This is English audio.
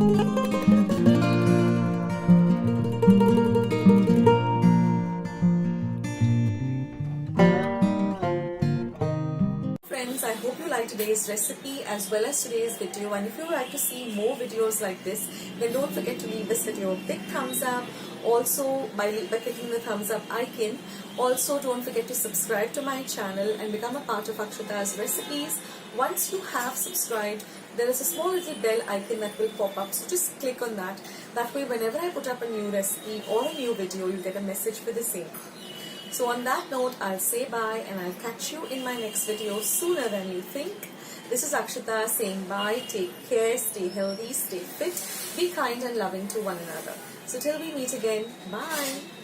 Friends, I hope you liked today's recipe as well as today's video, and if you would like to see more videos like this, then don't forget to leave this video a big thumbs up. Also, by clicking the thumbs up icon. Also, don't forget to subscribe to my channel and become a part of Akshata's recipes. Once you have subscribed, there is a small little bell icon that will pop up, so just click on that. That way, whenever I put up a new recipe or a new video, you get a message for the same. So on that note, I'll say bye and I'll catch you in my next video sooner than you think. This is Akshata saying bye, take care, stay healthy, stay fit, be kind and loving to one another. So till we meet again, bye.